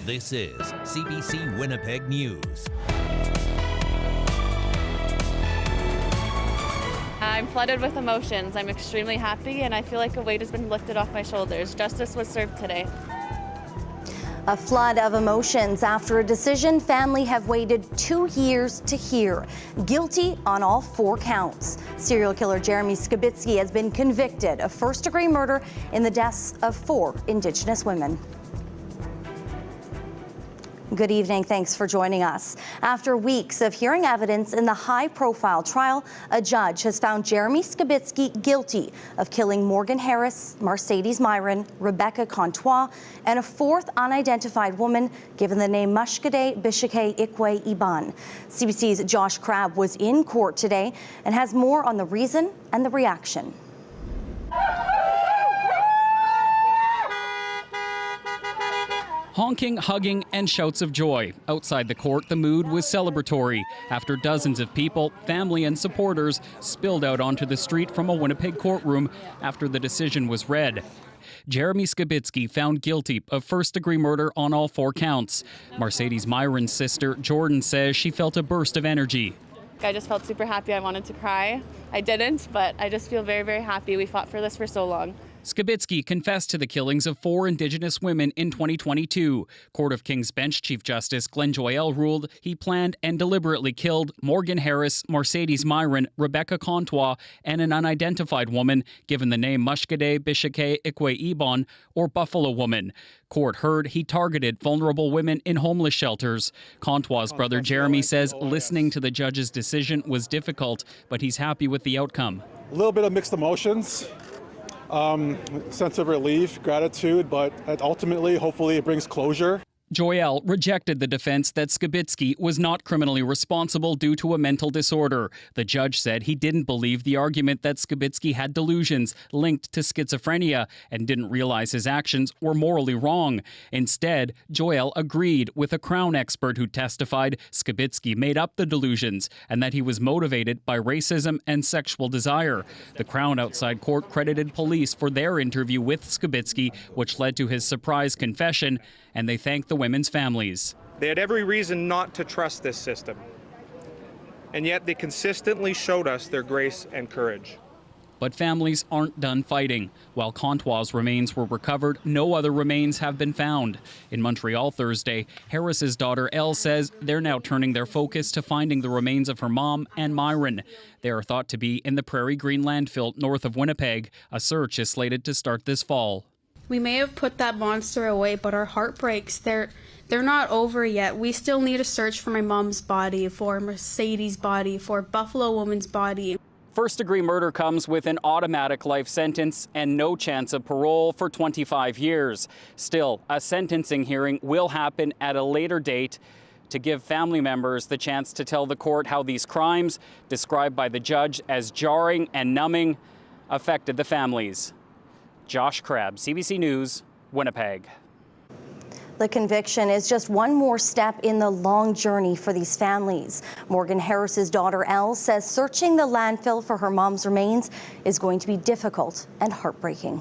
This is CBC Winnipeg News. I'm flooded with emotions. I'm extremely happy and I feel like a weight has been lifted off my shoulders. Justice was served today. A flood of emotions after a decision family have waited 2 years to hear. Guilty on all 4 counts. Serial killer Jeremy Skibitsky has been convicted of first-degree murder in the deaths of 4 Indigenous women. Good evening. Thanks for joining us. After weeks of hearing evidence in the high-profile trial, a judge has found Jeremy Skibitsky guilty of killing Morgan Harris, Mercedes Myron, Rebecca Contois, and a 4th unidentified woman given the name Mushkade Bishake Ikwe Iban. CBC's Josh Crabb was in court today and has more on the reason and the reaction. Honking, hugging, and shouts of joy. Outside the court, the mood was celebratory after dozens of people, family and supporters, spilled out onto the street from a Winnipeg courtroom after the decision was read. Jeremy Skibitsky found guilty of first-degree murder on all 4 counts. Mercedes Myron's sister, Jordan, says she felt a burst of energy. I just felt super happy. I wanted to cry. I didn't, but I just feel very, very happy. We fought for this for so long. Skibitsky confessed to the killings of 4 Indigenous women in 2022. Court of King's Bench Chief Justice Glenn Joyelle ruled he planned and deliberately killed Morgan Harris, Mercedes Myron, Rebecca Contois, and an unidentified woman given the name Mushkade Bishake Ikwe Iban, or Buffalo Woman. Court heard he targeted vulnerable women in homeless shelters. Contois' brother Jeremy says listening to the judge's decision was difficult, but he's happy with the outcome. A little bit of mixed emotions. Sense of relief, gratitude, but ultimately, hopefully, it brings closure. Joyelle rejected the defense that Skibitsky was not criminally responsible due to a mental disorder. The judge said he didn't believe the argument that Skibitsky had delusions linked to schizophrenia and didn't realize his actions were morally wrong. Instead, Joyelle agreed with a Crown expert who testified Skibitsky made up the delusions and that he was motivated by racism and sexual desire. The Crown outside court credited police for their interview with Skibitsky, which led to his surprise confession, and they thanked the women's families. They had every reason not to trust this system, and yet they consistently showed us their grace and courage. But families aren't done fighting. While Contois' remains were recovered, no other remains have been found. In Montreal Thursday, Harris's daughter Elle says they're now turning their focus to finding the remains of her mom and Myron. They are thought to be in the Prairie Green landfill north of Winnipeg. A search is slated to start this fall. We may have put that monster away, but our heartbreaks, they're not over yet. We still need to search for my mom's body, for Mercedes' body, for Buffalo Woman's body. First-degree murder comes with an automatic life sentence and no chance of parole for 25 years. Still, a sentencing hearing will happen at a later date to give family members the chance to tell the court how these crimes, described by the judge as jarring and numbing, affected the families. Josh Crabb, CBC News, Winnipeg. The conviction is just one more step in the long journey for these families. Morgan Harris's daughter Elle says searching the landfill for her mom's remains is going to be difficult and heartbreaking.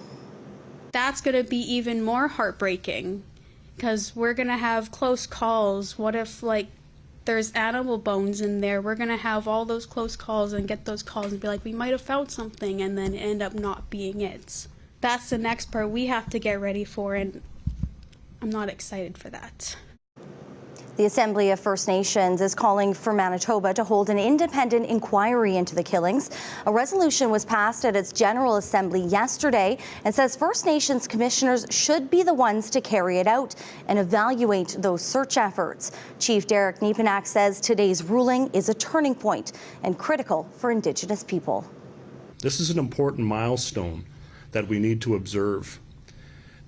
That's going to be even more heartbreaking because we're going to have close calls. What if, there's animal bones in there? We're going to have all those close calls and get those calls and be like, we might have found something, and then end up not being it. That's the next part we have to get ready for, and I'm not excited for that. The Assembly of First Nations is calling for Manitoba to hold an independent inquiry into the killings. A resolution was passed at its General Assembly yesterday and says First Nations commissioners should be the ones to carry it out and evaluate those search efforts. Chief Derek Nepanak says today's ruling is a turning point and critical for Indigenous people. This is an important milestone that we need to observe,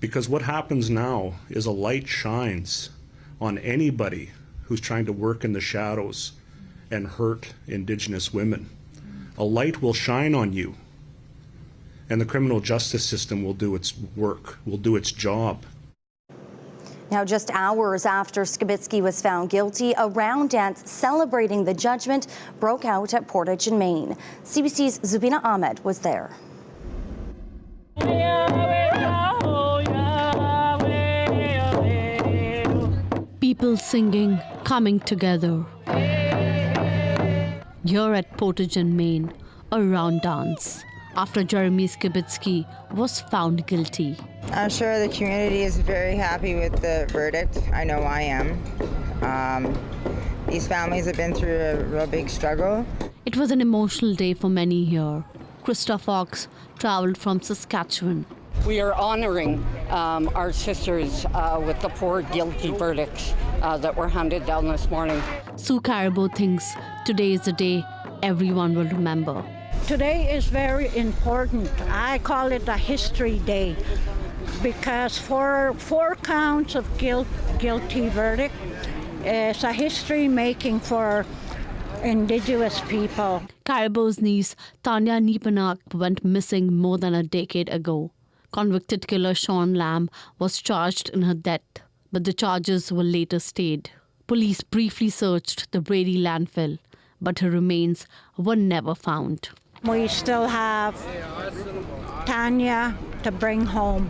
because what happens now is a light shines on anybody who's trying to work in the shadows and hurt Indigenous women. A light will shine on you, and the criminal justice system will do its work, will do its job. Now, just hours after Skibitsky was found guilty, a round dance celebrating the judgment broke out at Portage in Maine. CBC's Zubina Ahmed was there. People singing, coming together. Here at Portage and Main, a round dance after Jeremy Skibitsky was found guilty. I'm sure the community is very happy with the verdict. I know I am. These families have been through a real big struggle. It was an emotional day for many here. Krista Fox traveled from Saskatchewan. We are honoring our sisters with the 4 guilty verdicts that were handed down this morning. Sue Caribou thinks today is the day everyone will remember. Today is very important. I call it a history day because for 4 counts of guilty verdict, it's a history making for Indigenous people. Caribou's niece, Tanya Nipanak, went missing more than a decade ago. Convicted killer Sean Lamb was charged in her death, but the charges were later stayed. Police briefly searched the Brady landfill, but her remains were never found. We still have Tanya to bring home.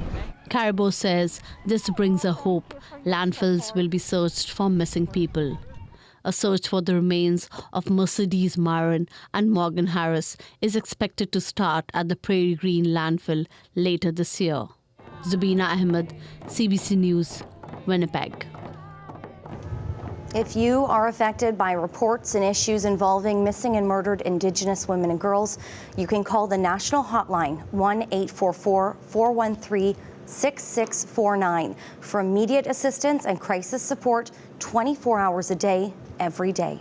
Caribou says this brings her hope. Landfills will be searched for missing people. A search for the remains of Mercedes Myron and Morgan Harris is expected to start at the Prairie Green landfill later this year. Zubina Ahmed, CBC News, Winnipeg. If you are affected by reports and issues involving missing and murdered Indigenous women and girls, you can call the national hotline 1-844-413-6649 for immediate assistance and crisis support 24 hours a day, every day.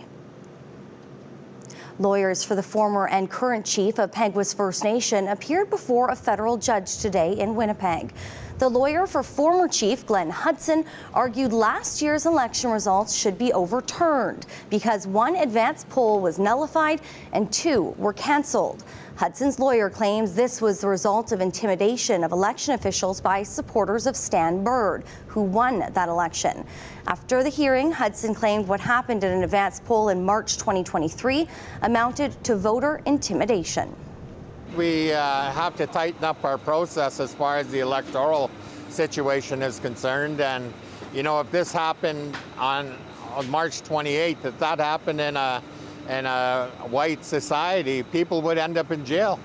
Lawyers for the former and current chief of Peguis First Nation appeared before a federal judge today in Winnipeg. The lawyer for former chief Glenn Hudson argued last year's election results should be overturned because 1 advance poll was nullified and 2 were cancelled. Hudson's lawyer claims this was the result of intimidation of election officials by supporters of Stan Bird, who won that election. After the hearing, Hudson claimed what happened in an advance poll in March 2023 amounted to voter intimidation. We have to tighten up our process as far as the electoral situation is concerned. And, you know, if this happened on March 28th, if that happened in a white society, people would end up in jail.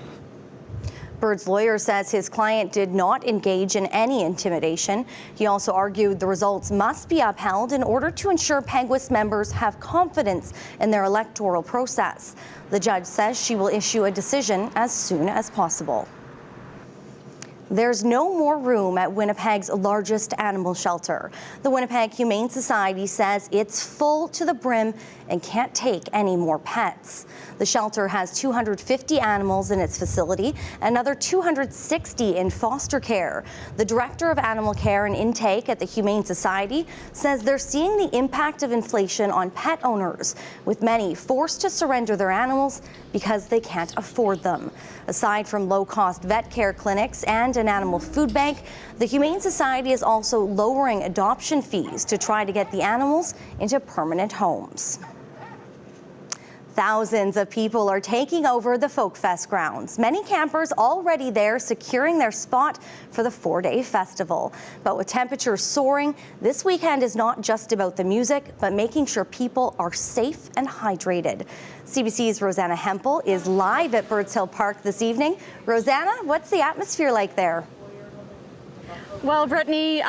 Bird's lawyer says his client did not engage in any intimidation. He also argued the results must be upheld in order to ensure Peguis members have confidence in their electoral process. The judge says she will issue a decision as soon as possible. There's no more room at Winnipeg's largest animal shelter. The Winnipeg Humane Society says it's full to the brim and can't take any more pets. The shelter has 250 animals in its facility, another 260 in foster care. The director of animal care and intake at the Humane Society says they're seeing the impact of inflation on pet owners, with many forced to surrender their animals because they can't afford them. Aside from low-cost vet care clinics and an animal food bank, the Humane Society is also lowering adoption fees to try to get the animals into permanent homes. Thousands of people are taking over the Folk Fest grounds. Many campers already there securing their spot for the 4-day festival. But with temperatures soaring, this weekend is not just about the music, but making sure people are safe and hydrated. CBC's Rosanna Hempel is live at Birds Hill Park this evening. Rosanna, what's the atmosphere like there? Well, Brittany,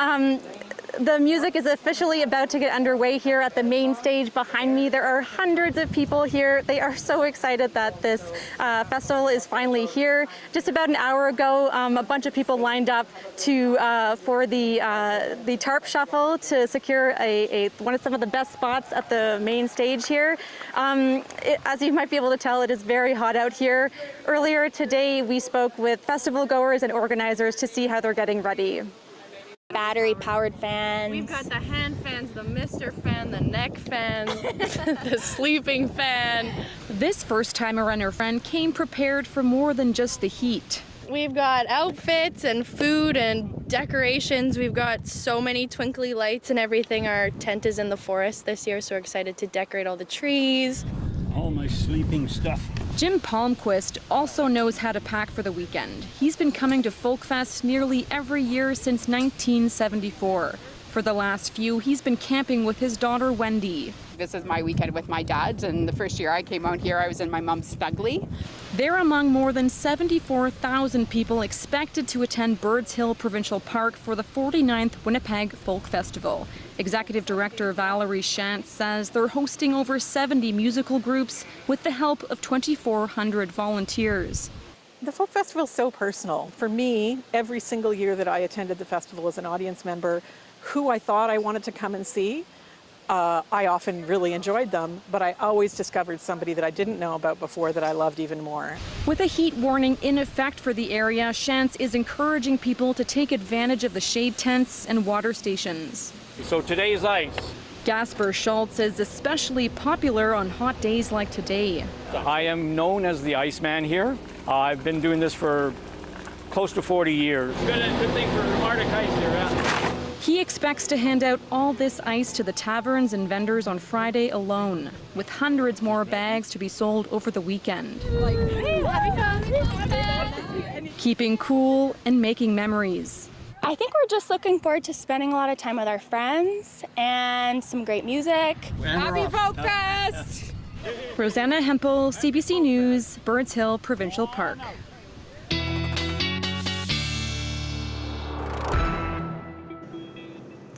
the music is officially about to get underway here at the main stage behind me. There are hundreds of people here. They are so excited that this festival is finally here. Just about an hour ago, a bunch of people lined up for the tarp shuffle to secure some of the best spots at the main stage here. As you might be able to tell, it is very hot out here. Earlier today, we spoke with festival goers and organizers to see how they're getting ready. Battery-powered fans. We've got the hand fans, the mister fan, the neck fan, the sleeping fan. This first-timer and her friend came prepared for more than just the heat. We've got outfits and food and decorations. We've got so many twinkly lights and everything. Our tent is in the forest this year, so we're excited to decorate all the trees. All my sleeping stuff. Jim Palmquist also knows how to pack for the weekend. He's been coming to Folk Fest nearly every year since 1974. For the last few, he's been camping with his daughter Wendy. This is my weekend with my dad, and the first year I came out here, I was in my mom's Stugley. They're among more than 74,000 people expected to attend Birds Hill Provincial Park for the 49th Winnipeg Folk Festival. Executive Director Valerie Shantz says they're hosting over 70 musical groups with the help of 2,400 volunteers. The Folk Festival is so personal. For me, every single year that I attended the festival as an audience member, who I thought I wanted to come and see, I often really enjoyed them, but I always discovered somebody that I didn't know about before that I loved even more. With a heat warning in effect for the area, Shantz is encouraging people to take advantage of the shade tents and water stations. So today's ice. Gasper Schultz is especially popular on hot days like today. I am known as the Iceman here. I've been doing this for close to 40 years. Good thing for Arctic ice here, huh? He expects to hand out all this ice to the taverns and vendors on Friday alone, with hundreds more bags to be sold over the weekend. Keeping cool and making memories. I think we're just looking forward to spending a lot of time with our friends and some great music. Happy Folk Fest! Rosanna Hempel, CBC News, Birds Hill Provincial Park.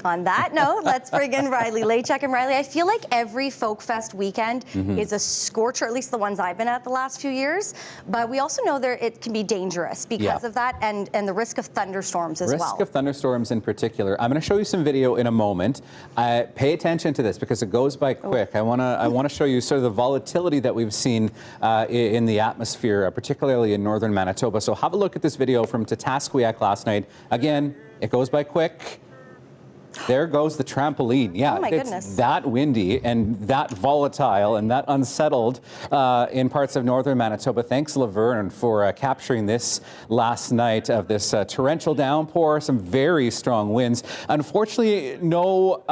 On that note, let's bring in Riley Lachek. And Riley, I feel like every Folk Fest weekend is a scorcher, at least the ones I've been at the last few years. But we also know that it can be dangerous because of that and the risk of thunderstorms as well. Risk of thunderstorms in particular. I'm going to show you some video in a moment. Pay attention to this because it goes by quick. I want to show you sort of the volatility that we've seen in the atmosphere, particularly in northern Manitoba. So have a look at this video from Tatasquiac last night. Again, it goes by quick. There goes the trampoline. Yeah, oh my it's goodness. That windy and that volatile and that unsettled in parts of northern Manitoba. Thanks, Laverne, for capturing this last night of this torrential downpour, some very strong winds. Unfortunately, no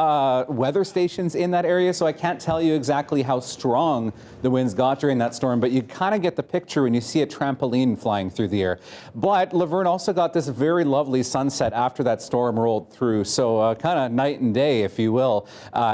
weather stations in that area, so I can't tell you exactly how strong the winds got during that storm, but you kind of get the picture when you see a trampoline flying through the air. But Laverne also got this very lovely sunset after that storm rolled through, so kind of night and day, if you will,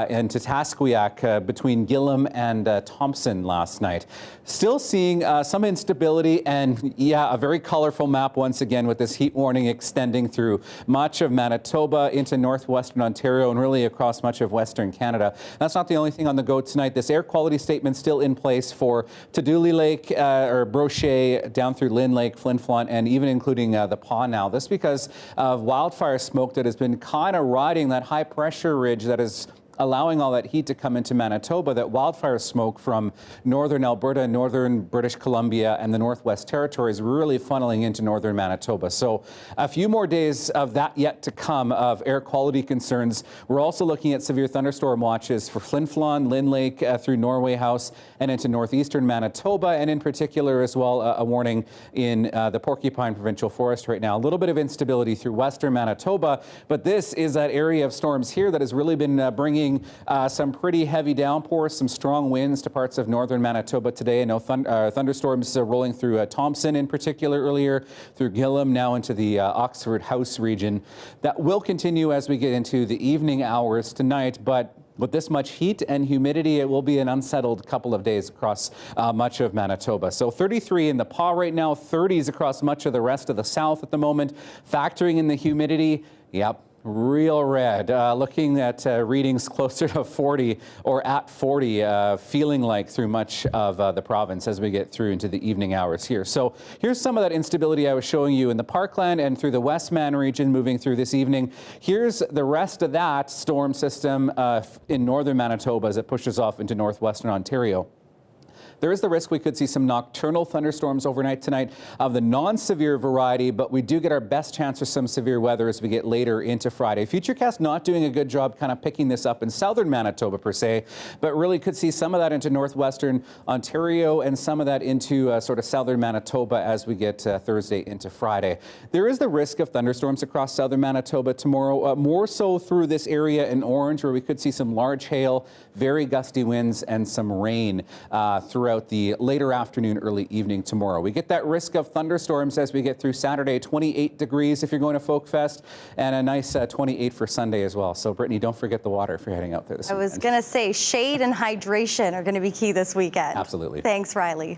in Tatasquiac between Gillam and Thompson last night. Still seeing some instability and, yeah, a very colorful map once again with this heat warning extending through much of Manitoba into northwestern Ontario and really across much of Western Canada. That's not the only thing on the go tonight. This air quality statement still in place for Taduli Lake or Brochet down through Lynn Lake, Flin Flon, and even including the Paw now. This because of wildfire smoke that has been kind of riding that high pressure ridge that is allowing all that heat to come into Manitoba. That wildfire smoke from northern Alberta, northern British Columbia, and the Northwest Territories really funneling into northern Manitoba. So a few more days of that yet to come of air quality concerns. We're also looking at severe thunderstorm watches for Flin Flon, Lynn Lake through Norway House and into northeastern Manitoba, and in particular as well a warning in the Porcupine Provincial Forest right now. A little bit of instability through western Manitoba, but this is that area of storms here that has really been bringing some pretty heavy downpours, some strong winds to parts of northern Manitoba today. I know thunderstorms rolling through Thompson in particular earlier, through Gillam, now into the Oxford House region. That will continue as we get into the evening hours tonight, but with this much heat and humidity, it will be an unsettled couple of days across much of Manitoba. So 33 in the Paw right now, 30s across much of the rest of the south at the moment. Factoring in the humidity, yep. Real red, looking at readings closer to 40 or at 40, feeling like through much of the province as we get through into the evening hours here. So here's some of that instability I was showing you in the Parkland and through the Westman region moving through this evening. Here's the rest of that storm system in northern Manitoba as it pushes off into northwestern Ontario. There is the risk we could see some nocturnal thunderstorms overnight tonight of the non-severe variety, but we do get our best chance for some severe weather as we get later into Friday. Futurecast not doing a good job kind of picking this up in southern Manitoba per se, but really could see some of that into northwestern Ontario and some of that into sort of southern Manitoba as we get Thursday into Friday. There is the risk of thunderstorms across southern Manitoba tomorrow, more so through this area in orange where we could see some large hail, very gusty winds and some rain throughout throughout the later afternoon, early evening tomorrow. We get that risk of thunderstorms as we get through Saturday, 28 degrees if you're going to Folk Fest, and a nice 28 for Sunday as well. So, Brittany, don't forget the water if you're heading out there this weekend. I was going to say shade and hydration are going to be key this weekend. Absolutely. Thanks, Riley.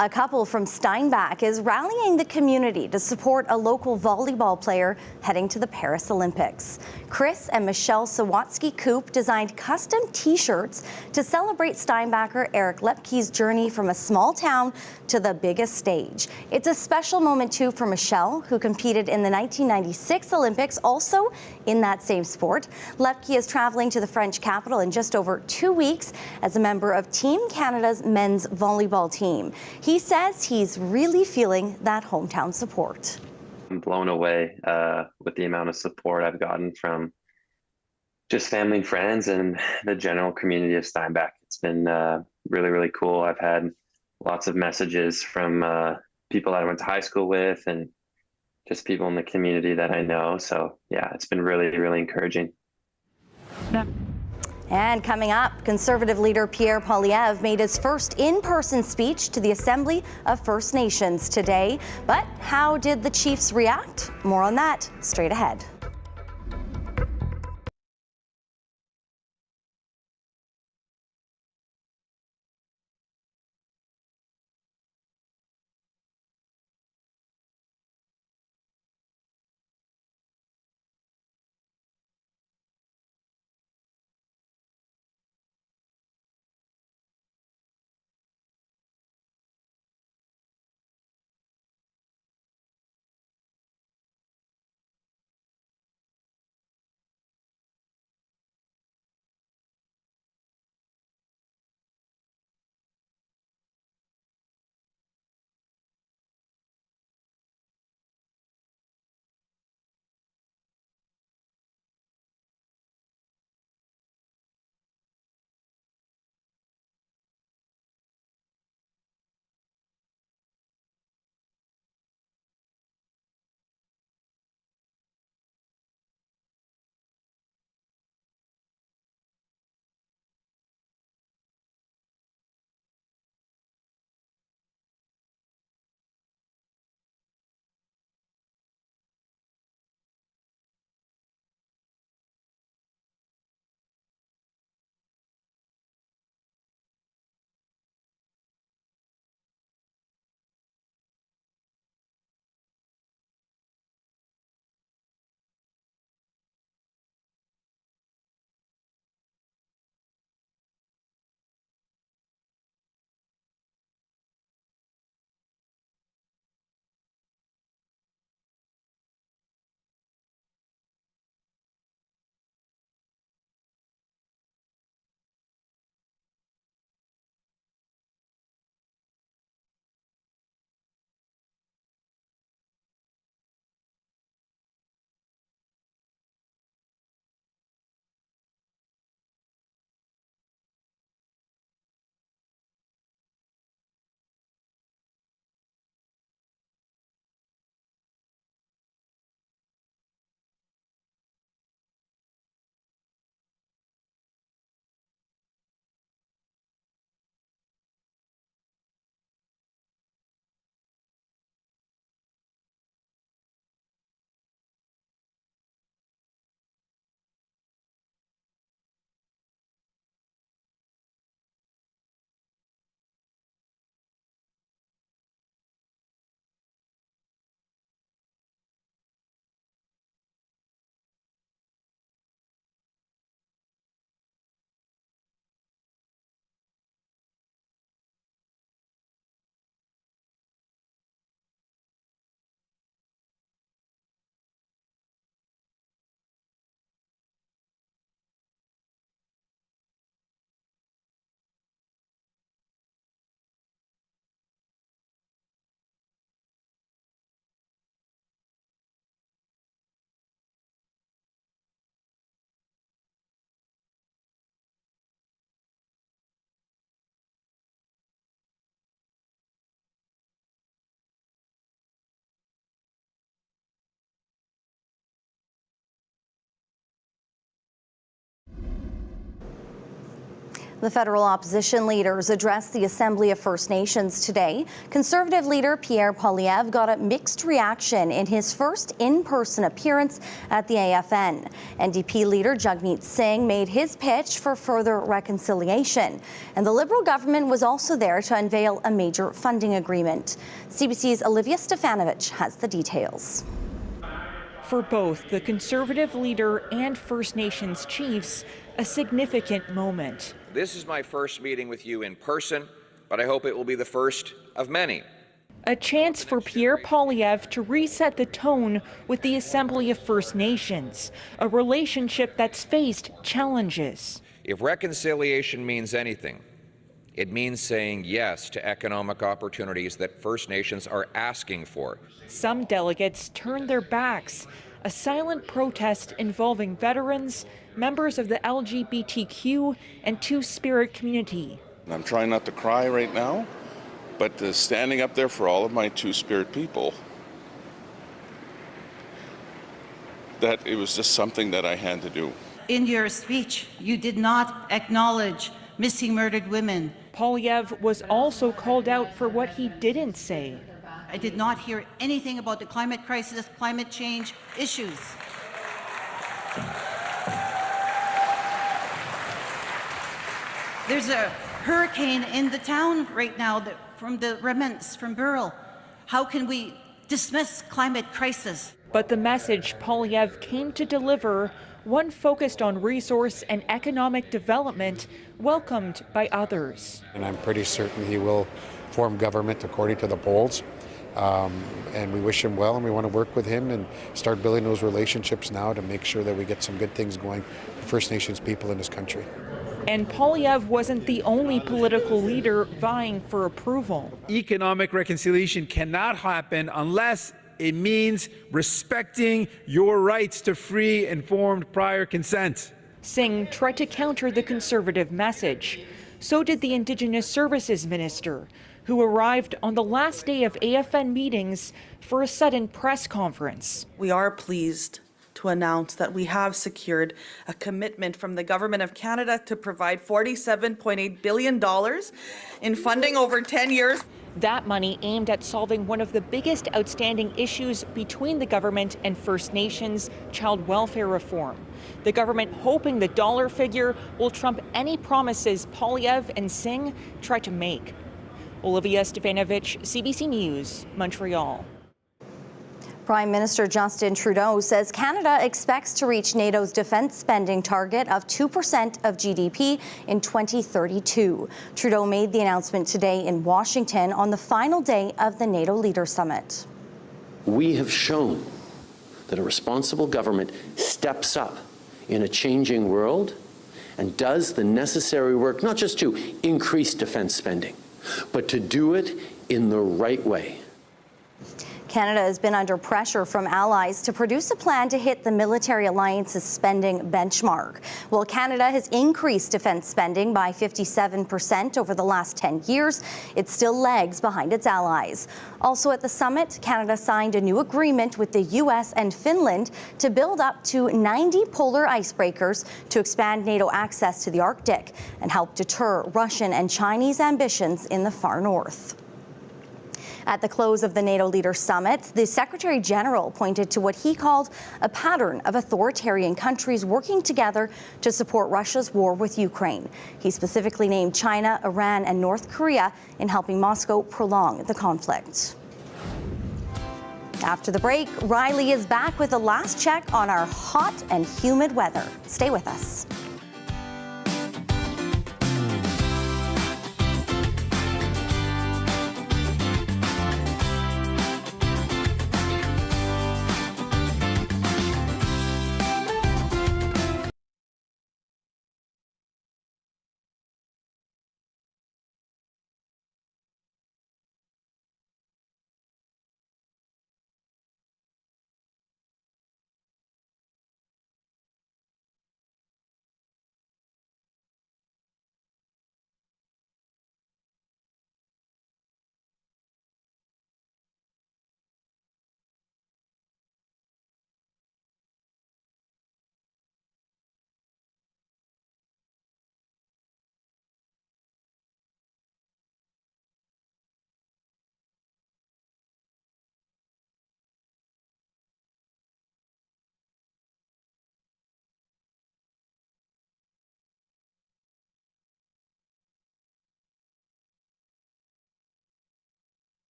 A couple from Steinbach is rallying the community to support a local volleyball player heading to the Paris Olympics. Chris and Michelle Sawatsky-Koop designed custom T-shirts to celebrate Steinbacher Eric Lepke's journey from a small town to the biggest stage. It's a special moment, too, for Michelle, who competed in the 1996 Olympics, also in that same sport. Lepke is traveling to the French capital in just over 2 weeks as a member of Team Canada's men's volleyball team. He says he's really feeling that hometown support. I'm blown away with the amount of support I've gotten from just family and friends and the general community of Steinbach. It's been really, really cool. I've had lots of messages from people that I went to high school with and just people in the community that I know. So yeah, it's been really, really encouraging. And coming up, Conservative leader Pierre Poilievre made his first in-person speech to the Assembly of First Nations today. But how did the Chiefs react? More on that straight ahead. The federal opposition leaders addressed the Assembly of First Nations today. Conservative leader Pierre Poilievre got a mixed reaction in his first in-person appearance at the AFN. NDP leader Jagmeet Singh made his pitch for further reconciliation. And the Liberal government was also there to unveil a major funding agreement. CBC's Olivia Stefanovic has the details. For both the Conservative leader and First Nations chiefs, a significant moment. This is my first meeting with you in person, but I hope it will be the first of many. A chance for Pierre Poilievre to reset the tone with the Assembly of First Nations, a relationship that's faced challenges. If reconciliation means anything, it means saying yes to economic opportunities that First Nations are asking for. Some delegates turned their backs, a silent protest involving veterans, members of the LGBTQ and Two-Spirit community. I'm trying not to cry right now, but standing up there for all of my Two-Spirit people, that it was just something that I had to do. In your speech, you did not acknowledge missing murdered women. Poilievre was also called out for what he didn't say. I did not hear anything about the climate crisis, climate change issues. There's a hurricane in the town right now from the remnants from Burrell. How can we dismiss climate crisis? But the message Poilievre came to deliver, one focused on resource and economic development, welcomed by others. And I'm pretty certain he will form government according to the polls. And we wish him well, and we want to work with him and start building those relationships now to make sure that we get some good things going for First Nations people in this country. And Poilievre wasn't the only political leader vying for approval. Economic reconciliation cannot happen unless it means respecting your rights to free, informed, prior consent. Singh tried to counter the Conservative message. So did the Indigenous Services Minister, who arrived on the last day of AFN meetings for a sudden press conference. We are pleased to announce that we have secured a commitment from the Government of Canada to provide $47.8 billion in funding over 10 years. That money aimed at solving one of the biggest outstanding issues between the government and First Nations, child welfare reform. The government hoping the dollar figure will trump any promises Poilievre and Singh try to make. Olivia Stefanovic, CBC News, Montreal. Prime Minister Justin Trudeau says Canada expects to reach NATO's defense spending target of 2% of GDP in 2032. Trudeau made the announcement today in Washington on the final day of the NATO Leader Summit. We have shown that a responsible government steps up in a changing world and does the necessary work, not just to increase defense spending, but to do it in the right way. Canada has been under pressure from allies to produce a plan to hit the military alliance's spending benchmark. While Canada has increased defense spending by 57% over the last 10 years, it still lags behind its allies. Also at the summit, Canada signed a new agreement with the U.S. and Finland to build up to 90 polar icebreakers to expand NATO access to the Arctic and help deter Russian and Chinese ambitions in the far north. At the close of the NATO Leaders Summit, the Secretary General pointed to what he called a pattern of authoritarian countries working together to support Russia's war with Ukraine. He specifically named China, Iran, and North Korea in helping Moscow prolong the conflict. After the break, Riley is back with a last check on our hot and humid weather. Stay with us.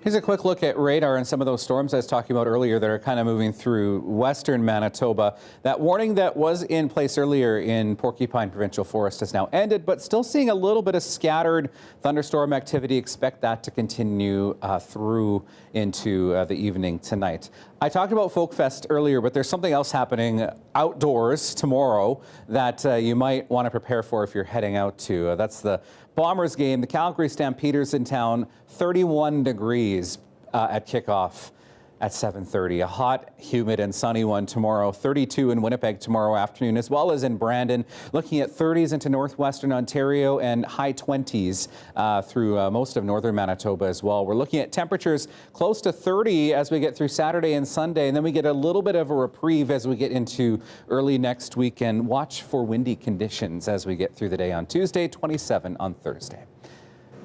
Here's a quick look at radar and some of those storms I was talking about earlier that are kind of moving through western Manitoba. That warning that was in place earlier in Porcupine Provincial Forest has now ended, but still seeing a little bit of scattered thunderstorm activity. Expect that to continue through into the evening tonight. I talked about Folk Fest earlier, but there's something else happening outdoors tomorrow that you might want to prepare for if you're heading out to. That's the Bombers game. The Calgary Stampeders in town, 31 degrees at kickoff at 7:30. A hot, humid and sunny one tomorrow. 32 in Winnipeg tomorrow afternoon, as well as in Brandon. Looking at 30s into northwestern Ontario and high 20s through most of northern Manitoba as well. We're looking at temperatures close to 30 as we get through Saturday and Sunday, and then we get a little bit of a reprieve as we get into early next weekend. Watch for windy conditions as we get through the day on Tuesday, 27 on Thursday.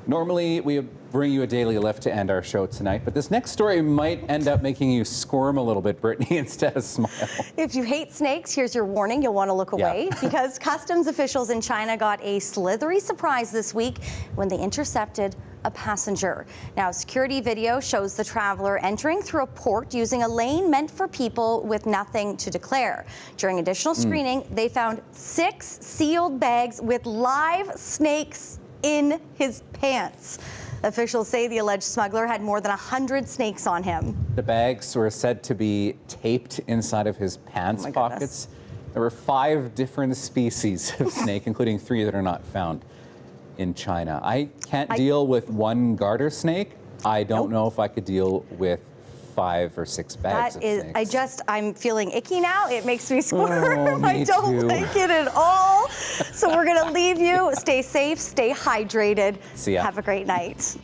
Normally, we bring you a daily lift to end our show tonight, but this next story might end up making you squirm a little bit, Brittany, instead of smile. If you hate snakes, here's your warning. You'll want to look away because customs officials in China got a slithery surprise this week when they intercepted a passenger. Now, security video shows the traveler entering through a port using a lane meant for people with nothing to declare. During additional screening, they found 6 sealed bags with live snakes in his pants. Officials say the alleged smuggler had more than 100 snakes on him. The bags were said to be taped inside of his pants pockets. There were 5 different species of snake, including 3 that are not found in China. I can't deal with one garter snake. I don't know if I could deal with 5 or 6 bags of snakes. I'm feeling icky now. It makes me squirm. Oh, I don't like it at all. So we're going to leave you. Stay safe, stay hydrated. See ya. Have a great night.